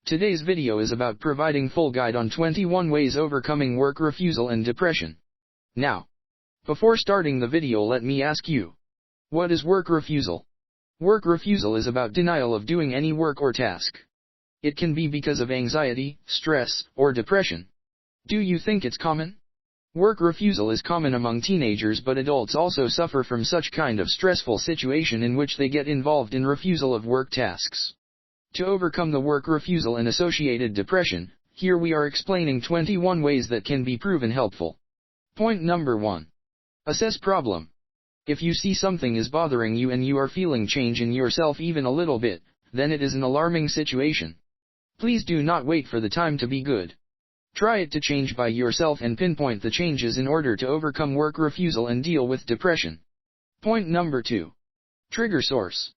Today's video is about providing full guide on 21 ways overcoming work refusal and depression. Now, before starting the video, let me ask you, what is work refusal? Work refusal is about denial of doing any work or task. It can be because of anxiety, stress, or depression. Do you think it's common? Work refusal is common among teenagers, but adults also suffer from such kind of stressful situation in which they get involved in refusal of work tasks. To overcome the work refusal and associated depression, here we are explaining 21 ways that can be proven helpful. Point number 1. Assess problem. If you see something is bothering you and you are feeling change in yourself even a little bit, then it is an alarming situation. Please do not wait for the time to be good. Try it to change by yourself and pinpoint the changes in order to overcome work refusal and deal with depression. Point number 2. Trigger source.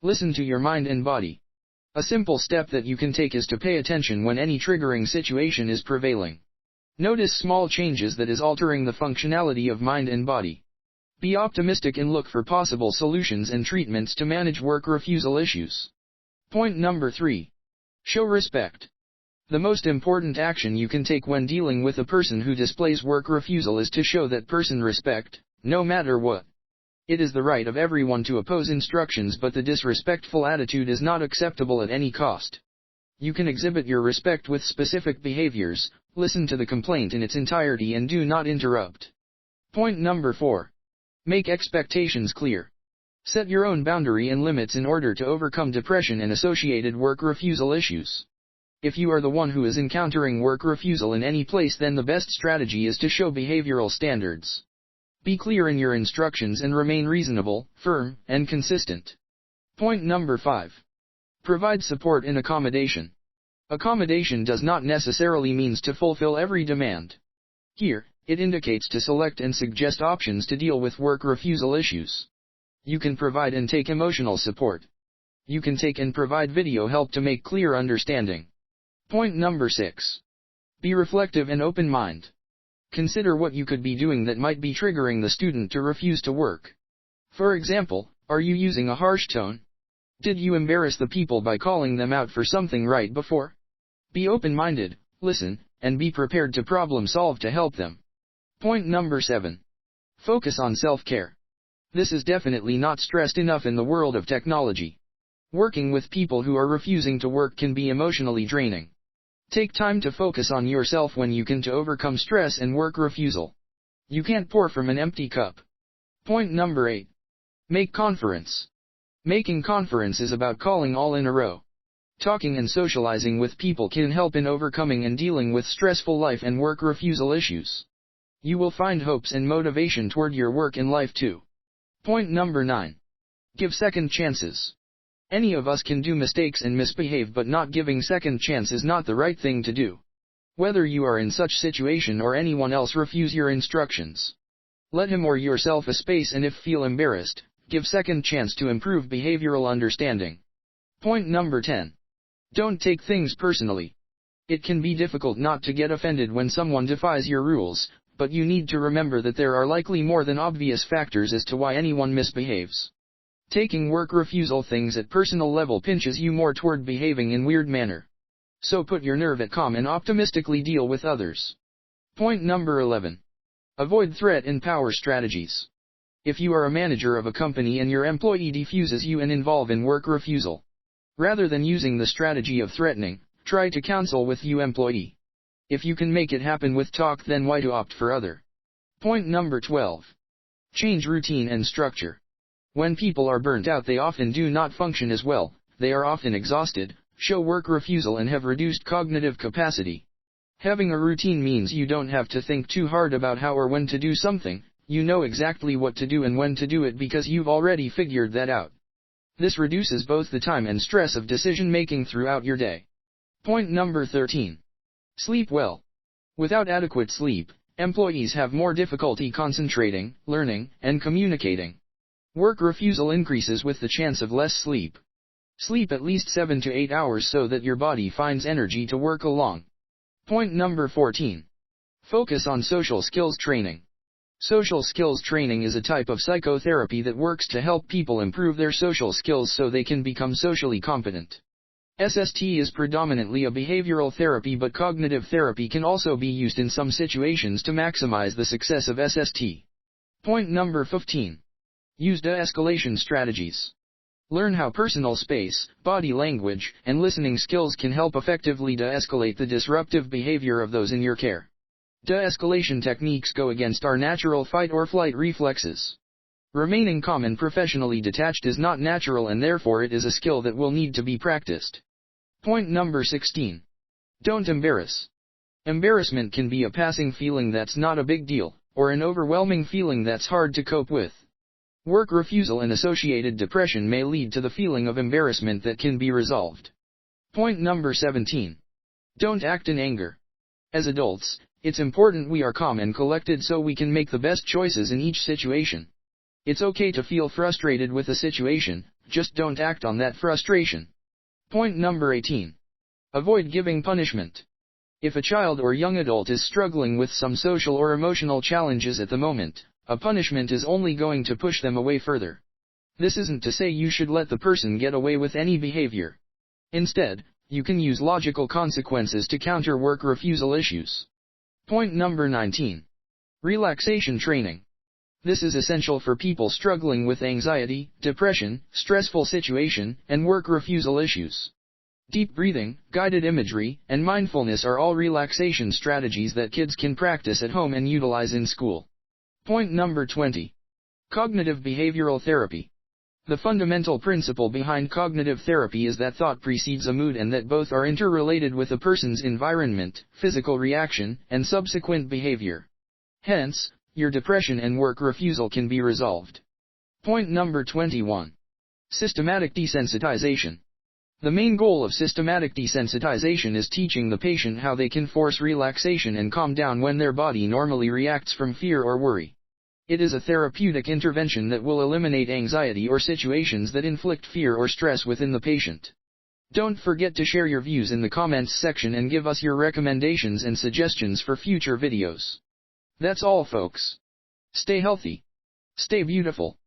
Listen to your mind and body. A simple step that you can take is to pay attention when any triggering situation is prevailing. Notice small changes that is altering the functionality of mind and body. Be optimistic and look for possible solutions and treatments to manage work refusal issues. Point number 3. Show respect. The most important action you can take when dealing with a person who displays work refusal is to show that person respect, no matter what. It is the right of everyone to oppose instructions, but the disrespectful attitude is not acceptable at any cost. You can exhibit your respect with specific behaviors, listen to the complaint in its entirety and do not interrupt. Point number 4. Make expectations clear. Set your own boundary and limits in order to overcome depression and associated work refusal issues. If you are the one who is encountering work refusal in any place, then the best strategy is to show behavioral standards. Be clear in your instructions and remain reasonable, firm, and consistent. Point number 5. Provide support and accommodation. Accommodation does not necessarily means to fulfill every demand. Here, it indicates to select and suggest options to deal with work refusal issues. You can provide and take emotional support. You can take and provide video help to make clear understanding. Point number 6. Be reflective and open mind. Consider what you could be doing that might be triggering the student to refuse to work. For example, are you using a harsh tone? Did you embarrass the people by calling them out for something right before? Be open-minded, listen, and be prepared to problem solve to help them. Point number 7. Focus on self-care. This is definitely not stressed enough in the world of technology. Working with people who are refusing to work can be emotionally draining. Take time to focus on yourself when you can to overcome stress and work refusal. You can't pour from an empty cup. Point number 8. Make conference. Making conference is about calling all in a row. Talking and socializing with people can help in overcoming and dealing with stressful life and work refusal issues. You will find hopes and motivation toward your work and life too. Point number 9. Give second chances. Any of us can do mistakes and misbehave, but not giving second chance is not the right thing to do. Whether you are in such situation or anyone else, refuse your instructions. Let him or yourself a space, and if feel embarrassed, give second chance to improve behavioral understanding. Point number 10. Don't take things personally. It can be difficult not to get offended when someone defies your rules, but you need to remember that there are likely more than obvious factors as to why anyone misbehaves. Taking work refusal things at personal level pinches you more toward behaving in weird manner. So put your nerve at calm and optimistically deal with others. Point number 11. Avoid threat and power strategies. If you are a manager of a company and your employee defuses you and involve in work refusal, rather than using the strategy of threatening, try to counsel with your employee. If you can make it happen with talk, then why to opt for other? Point number 12. Change routine and structure. When people are burnt out, they often do not function as well, they are often exhausted, show work refusal and have reduced cognitive capacity. Having a routine means you don't have to think too hard about how or when to do something, you know exactly what to do and when to do it because you've already figured that out. This reduces both the time and stress of decision making throughout your day. Point number 13. Sleep well. Without adequate sleep, employees have more difficulty concentrating, learning, and communicating. Work refusal increases with the chance of less sleep. Sleep at least 7 to 8 hours so that your body finds energy to work along. Point number 14. Focus on social skills training. Social skills training is a type of psychotherapy that works to help people improve their social skills so they can become socially competent. SST is predominantly a behavioral therapy, but cognitive therapy can also be used in some situations to maximize the success of SST. Point number 15. Use de-escalation strategies. Learn how personal space, body language, and listening skills can help effectively de-escalate the disruptive behavior of those in your care. De-escalation techniques go against our natural fight or flight reflexes. Remaining calm and professionally detached is not natural, and therefore it is a skill that will need to be practiced. Point number 16. Don't embarrass. Embarrassment can be a passing feeling that's not a big deal, or an overwhelming feeling that's hard to cope with. Work refusal and associated depression may lead to the feeling of embarrassment that can be resolved. Point number 17. Don't act in anger. As adults, it's important we are calm and collected so we can make the best choices in each situation. It's okay to feel frustrated with a situation, just don't act on that frustration. Point number 18. Avoid giving punishment. If a child or young adult is struggling with some social or emotional challenges at the moment, a punishment is only going to push them away further. This isn't to say you should let the person get away with any behavior. Instead, you can use logical consequences to counter work refusal issues. Point number 19. Relaxation training. This is essential for people struggling with anxiety, depression, stressful situation, and work refusal issues. Deep breathing, guided imagery, and mindfulness are all relaxation strategies that kids can practice at home and utilize in school. Point number 20. Cognitive behavioral therapy. The fundamental principle behind cognitive therapy is that thought precedes a mood and that both are interrelated with a person's environment, physical reaction, and subsequent behavior. Hence, your depression and work refusal can be resolved. Point number 21. Systematic desensitization. The main goal of systematic desensitization is teaching the patient how they can force relaxation and calm down when their body normally reacts from fear or worry. It is a therapeutic intervention that will eliminate anxiety or situations that inflict fear or stress within the patient. Don't forget to share your views in the comments section and give us your recommendations and suggestions for future videos. That's all, folks. Stay healthy. Stay beautiful.